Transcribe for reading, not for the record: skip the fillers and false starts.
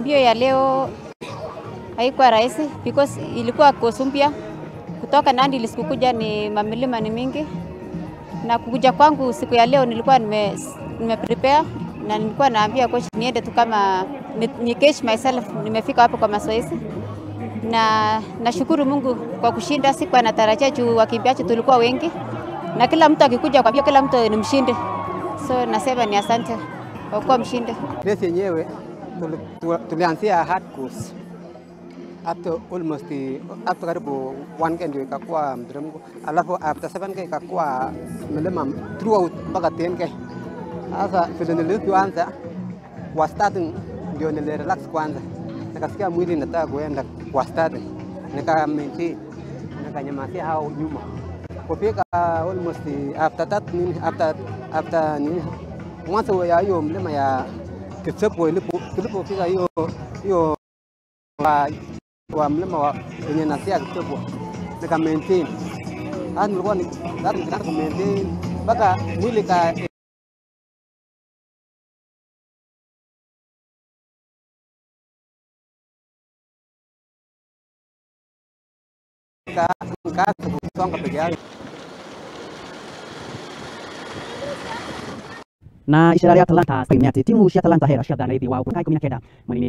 Mbio ya leo haikuwa rahisi because ilikuwa kozi mpya. Kutoka Nandi ilisikuja ni mamilima ni mingi. Na kukuja kwangu siku ya leo nilikuwa nime prepare na nilikuwa naambia coach niende tu kama ni catch myself, nimefika hapo kwa mazoezi. Na nashukuru Mungu kwa kushinda, sikuwa natarajia juu wakimbiaji tulikuwa wengi. Na kila mtu akikuja kwa kila mtu ni mshindi. So nasema ni asante kwa kuwa mshindi. Race yenyewe tulianzia hard course. After karibu 1K ndio ikakuwa mteremko. Alafu after 7K ikakuwa milima throughout mpaka 10K. Sasa vile nilipoanza kwa starting ndio nilirelax kwanza. Nikasikia mwili inataka kuenda kwa starting. Nika maintain, nikanyamazia hao nyuma. Kufika almost after that after mwanzo ya hiyo mlima ya Kitsepo tulipofika hiyo wa mlima wa yenye nasia Kitsepo nika maintain. Hadi nilikuwa nikaanza ku maintain mpaka mwili ka kusonga peke yake. Na ishara ya Atalanta timu ya Atalanta hera shada na hivi wao kukai 19 manini